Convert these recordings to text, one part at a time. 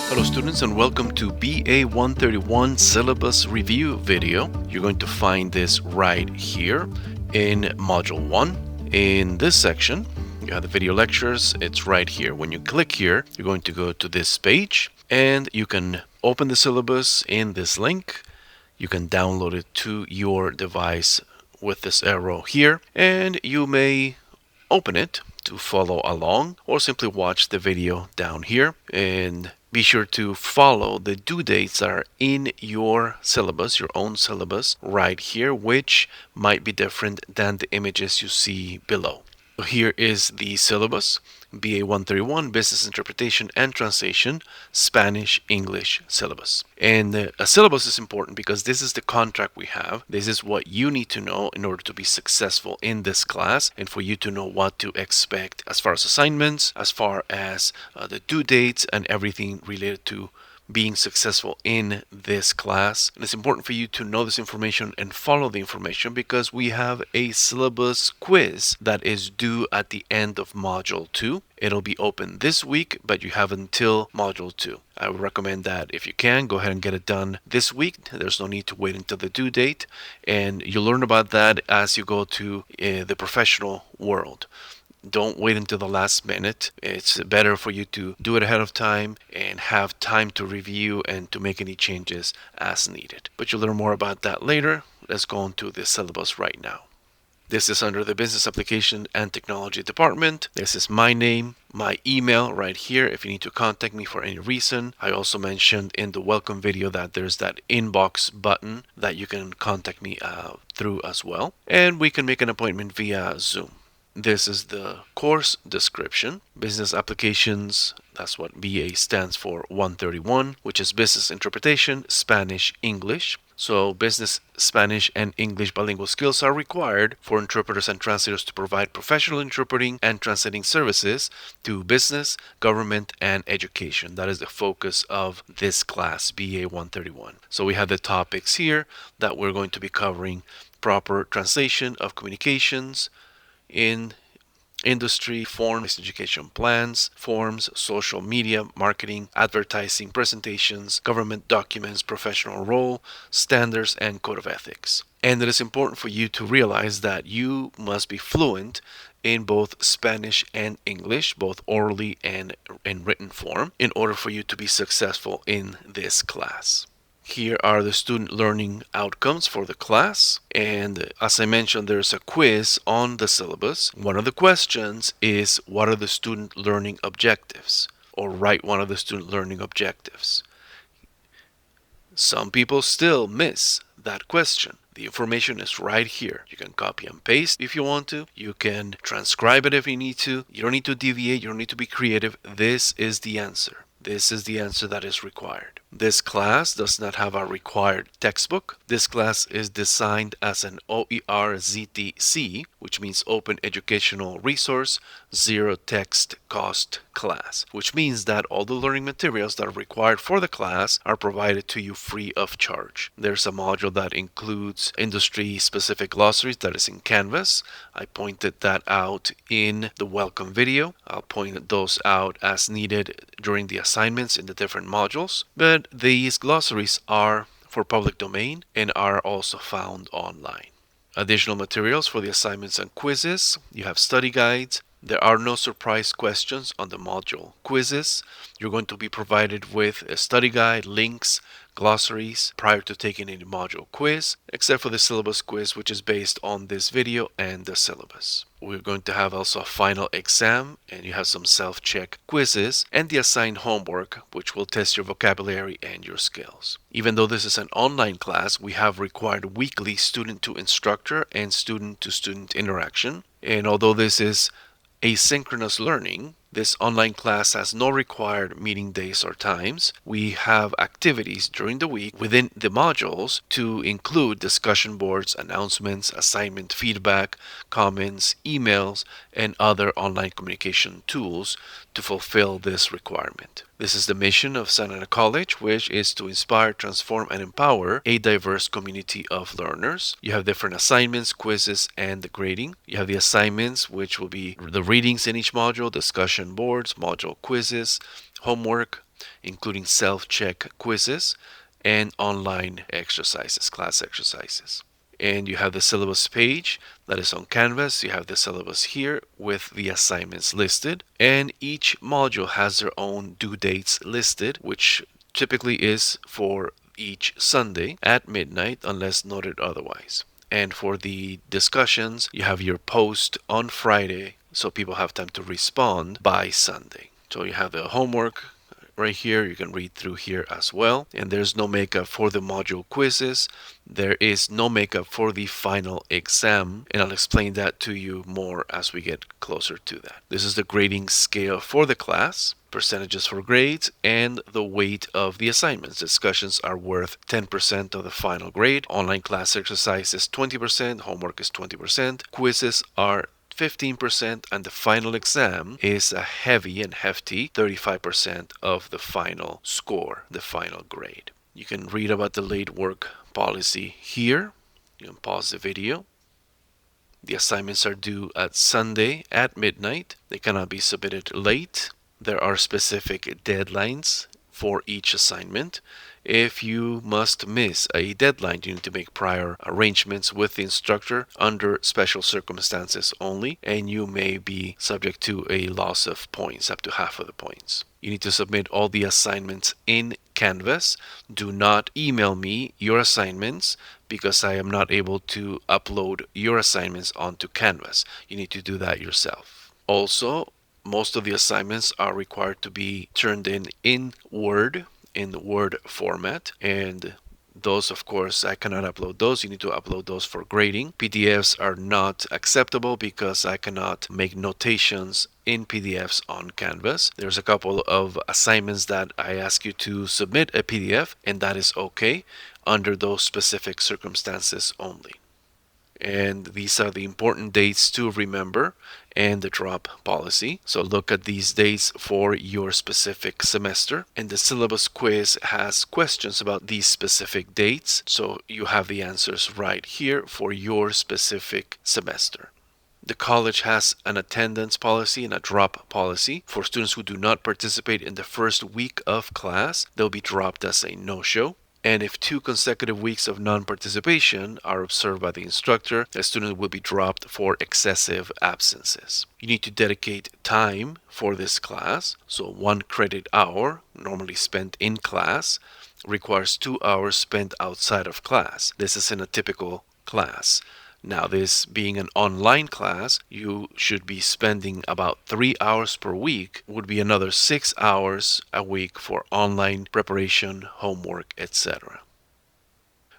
Hello students and welcome to BA131 syllabus review video. You're going to find this right here in module 1. In this section, you have the video lectures. It's right here. When you click here, you're going to go to this page and you can open the syllabus in this link. You can download it to your device with this arrow here, and you may open it to follow along or simply watch the video down here. And be sure to follow the due dates that are in your syllabus, your own syllabus right here, which might be different than the images you see below. Here is the syllabus, BA131, Business Interpretation and Translation, Spanish-English syllabus. And a syllabus is important because this is the contract we have. This is what you need to know in order to be successful in this class and for you to know what to expect as far as assignments, as far as the due dates and everything related to being successful in this class. And it's important for you to know this information and follow the information because we have a syllabus quiz that is due at the end of module 2. It'll be open this week, but you have until module 2. I would recommend that if you can, go ahead and get it done this week. There's no need to wait until the due date, and you'll learn about that as you go to the professional world. Don't wait until the last minute. It's better for you to do it ahead of time and have time to review and to make any changes as needed. But you'll learn more about that later. Let's go into the syllabus right now. This is under the Business Application and Technology Department. This is my name, my email right here if you need to contact me for any reason. I also mentioned in the welcome video that there's that inbox button that you can contact me through as well. And we can make an appointment via Zoom. This is the course description. Business applications, that's what BA stands for 131, which is business interpretation, Spanish, English. So business, Spanish, and English bilingual skills are required for interpreters and translators to provide professional interpreting and translating services to business, government, and education. That is the focus of this class, BA 131. So we have the topics here that we're going to be covering: proper translation of communications in industry, forms, education plans, forms, social media, marketing, advertising, presentations, government documents, professional role, standards, and code of ethics. And it is important for you to realize that you must be fluent in both Spanish and English, both orally and in written form, in order for you to be successful in this class. Here are the student learning outcomes for the class. And as I mentioned, there's a quiz on the syllabus. One of the questions is, what are the student learning objectives? Or write one of the student learning objectives. Some people still miss that question. The information is right here. You can copy and paste if you want to. You can transcribe it if you need to. You don't need to deviate. You don't need to be creative. This is the answer. This is the answer that is required. This class does not have a required textbook. This class is designed as an OER-ZTC, which means Open Educational Resource, Zero Text Cost class, which means that all the learning materials that are required for the class are provided to you free of charge. There's a module that includes industry-specific glossaries that is in Canvas. I pointed that out in the welcome video. I'll point those out as needed during the assignments in the different modules, but these glossaries are for public domain and are also found online. Additional materials for the assignments and quizzes. You have study guides. There are no surprise questions on the module quizzes. You're going to be provided with a study guide, links, glossaries prior to taking any module quiz, except for the syllabus quiz, which is based on this video and the syllabus. We're going to have also a final exam, and you have some self-check quizzes and the assigned homework, which will test your vocabulary and your skills. Even though this is an online class, we have required weekly student-to-instructor and student-to-student interaction. And although this is asynchronous learning, this online class has no required meeting days or times. We have activities during the week within the modules to include discussion boards, announcements, assignment feedback, comments, emails, and other online communication tools to fulfill this requirement. This is the mission of Santa Ana College, which is to inspire, transform, and empower a diverse community of learners. You have different assignments, quizzes, and the grading. You have the assignments, which will be the readings in each module, discussion boards, module quizzes, homework, including self-check quizzes and online exercises, class exercises. And you have the syllabus page that is on Canvas. You have the syllabus here with the assignments listed, and each module has their own due dates listed, which typically is for each Sunday at midnight unless noted otherwise. And for the discussions, you have your post on Friday so people have time to respond by Sunday. So you have the homework right here. You can read through here as well. And there's no makeup for the module quizzes. There is no makeup for the final exam. And I'll explain that to you more as we get closer to that. This is the grading scale for the class, percentages for grades, and the weight of the assignments. Discussions are worth 10% of the final grade. Online class exercise is 20%. Homework is 20%. Quizzes are 15%, and the final exam is a heavy and hefty 35% of the final score, the final grade. You can read about the late work policy here. You can pause the video. The assignments are due at Sunday at midnight. They cannot be submitted late. There are specific deadlines for each assignment. If you must miss a deadline, you need to make prior arrangements with the instructor under special circumstances only, and you may be subject to a loss of points, up to half of the points. You need to submit all the assignments in Canvas. Do not email me your assignments because I am not able to upload your assignments onto Canvas. You need to do that yourself. Also, most of the assignments are required to be turned in Word, in the Word format, and those, of course, I cannot upload those. You need to upload those for grading. PDFs are not acceptable because I cannot make notations in PDFs on Canvas. There's a couple of assignments that I ask you to submit a PDF, and that is okay under those specific circumstances only. And these are the important dates to remember and the drop policy. So look at these dates for your specific semester. And the syllabus quiz has questions about these specific dates. So you have the answers right here for your specific semester. The college has an attendance policy and a drop policy. For students who do not participate in the first week of class, they'll be dropped as a no-show. And if 2 consecutive weeks of non-participation are observed by the instructor, a student will be dropped for excessive absences. You need to dedicate time for this class. So 1 credit hour, normally spent in class, requires 2 hours spent outside of class. This is in a typical class. Now, this being an online class, you should be spending about 3 hours per week, would be another 6 hours a week for online preparation, homework, etc.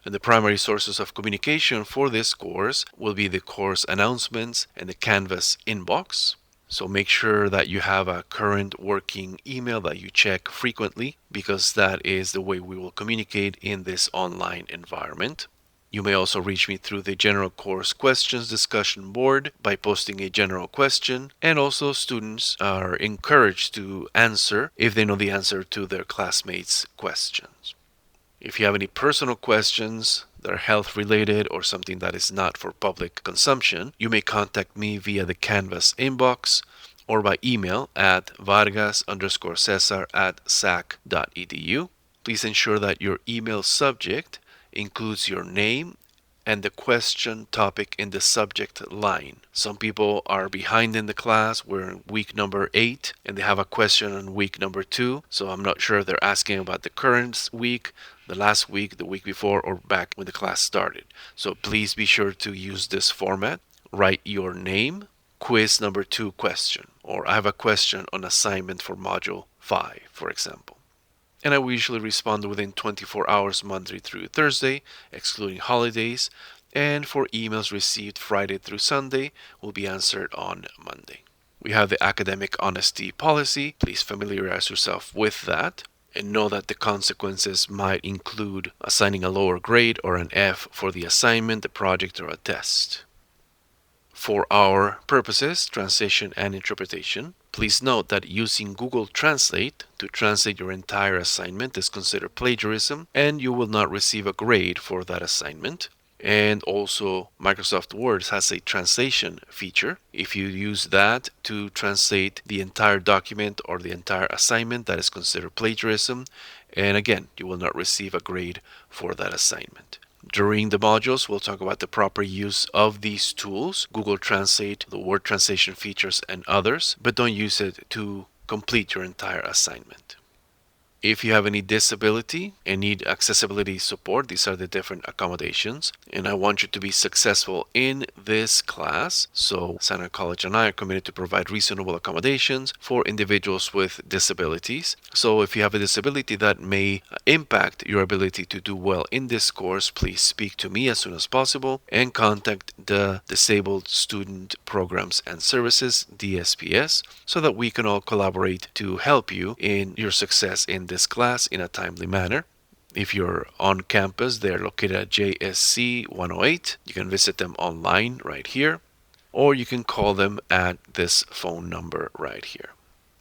And the primary sources of communication for this course will be the course announcements and the Canvas inbox. So make sure that you have a current working email that you check frequently, because that is the way we will communicate in this online environment. You may also reach me through the general course questions discussion board by posting a general question, and also students are encouraged to answer if they know the answer to their classmates' questions. If you have any personal questions that are health related or something that is not for public consumption, you may contact me via the Canvas inbox or by email at vargas_cesar@sac.edu. Please ensure that your email subject includes your name and the question topic in the subject line. Some people are behind in the class. We're in week number 8 and they have a question on week number 2. So I'm not sure if they're asking about the current week, the last week, the week before, or back when the class started. So please be sure to use this format. Write your name, quiz number 2 question, or I have a question on assignment for module 5, for example. And I will usually respond within 24 hours Monday through Thursday, excluding holidays, and for emails received Friday through Sunday will be answered on Monday. We have the academic honesty policy. Please familiarize yourself with that and know that the consequences might include assigning a lower grade or an F for the assignment, the project, or a test. For our purposes, translation and interpretation, please note that using Google Translate to translate your entire assignment is considered plagiarism, and you will not receive a grade for that assignment. And also Microsoft Word has a translation feature. If you use that to translate the entire document or the entire assignment, that is considered plagiarism. And again, you will not receive a grade for that assignment. During the modules, we'll talk about the proper use of these tools, Google Translate, the word translation features, and others, but don't use it to complete your entire assignment. If you have any disability and need accessibility support, these are the different accommodations. And I want you to be successful in this class. So Santa College and I are committed to provide reasonable accommodations for individuals with disabilities. So if you have a disability that may impact your ability to do well in this course, please speak to me as soon as possible and contact the Disabled Student Programs and Services, DSPS, so that we can all collaborate to help you in your success in this class in a timely manner. If you're on campus, they're located at JSC 108. You can visit them online right here, or you can call them at this phone number right here.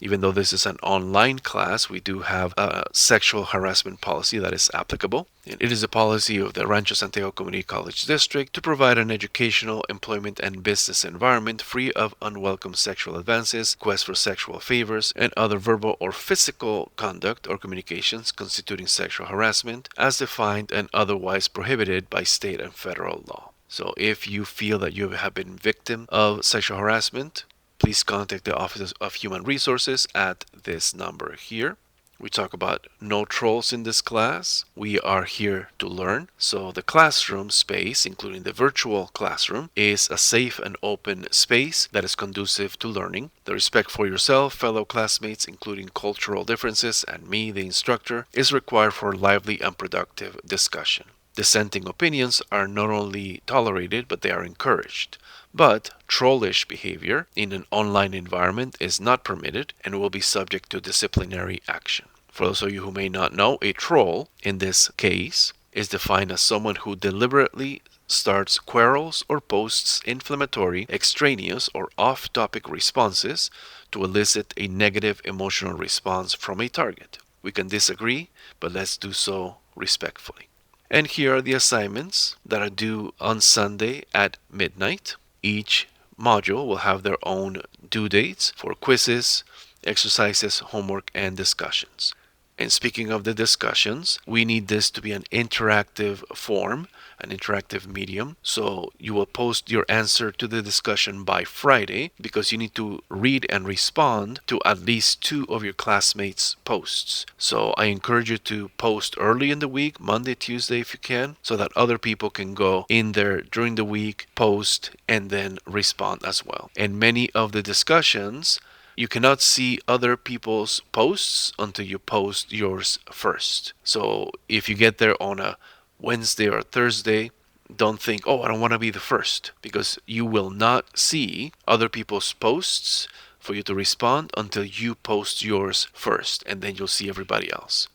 Even though this is an online class, we do have a sexual harassment policy that is applicable. And it is a policy of the Rancho Santiago Community College District to provide an educational, employment, and business environment free of unwelcome sexual advances, requests for sexual favors, and other verbal or physical conduct or communications constituting sexual harassment as defined and otherwise prohibited by state and federal law. So if you feel that you have been victim of sexual harassment, please contact the Office of Human Resources at this number here. We talk about no trolls in this class. We are here to learn. So the classroom space, including the virtual classroom, is a safe and open space that is conducive to learning. The respect for yourself, fellow classmates, including cultural differences, and me, the instructor, is required for lively and productive discussion. Dissenting opinions are not only tolerated, but they are encouraged. But trollish behavior in an online environment is not permitted and will be subject to disciplinary action. For those of you who may not know, a troll, in this case, is defined as someone who deliberately starts quarrels or posts inflammatory, extraneous, or off-topic responses to elicit a negative emotional response from a target. We can disagree, but let's do so respectfully. And here are the assignments that are due on Sunday at midnight. Each module will have their own due dates for quizzes, exercises, homework, and discussions. And speaking of the discussions, we need this to be an interactive form, an interactive medium. So you will post your answer to the discussion by Friday because you need to read and respond to at least 2 of your classmates' posts. So I encourage you to post early in the week, Monday, Tuesday if you can, so that other people can go in there during the week, post, and then respond as well. And many of the discussions, you cannot see other people's posts until you post yours first. So if you get there on a Wednesday or Thursday, don't think, oh, I don't want to be the first, because you will not see other people's posts for you to respond until you post yours first, and then you'll see everybody else.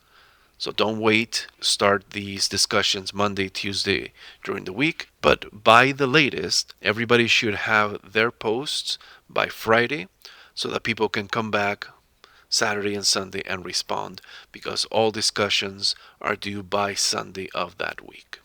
So don't wait, start these discussions Monday, Tuesday during the week, but by the latest, everybody should have their posts by Friday, so that people can come back Saturday and Sunday and respond, because all discussions are due by Sunday of that week.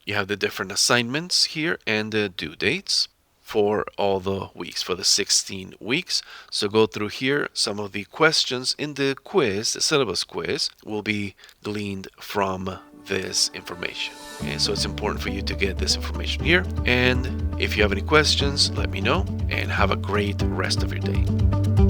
You have the different assignments here and the due dates for all the weeks, for the 16 weeks. So go through here. Some of the questions in the quiz, the syllabus quiz, will be gleaned from this information. Okay, so it's important for you to get this information here. And if you have any questions, let me know, and have a great rest of your day.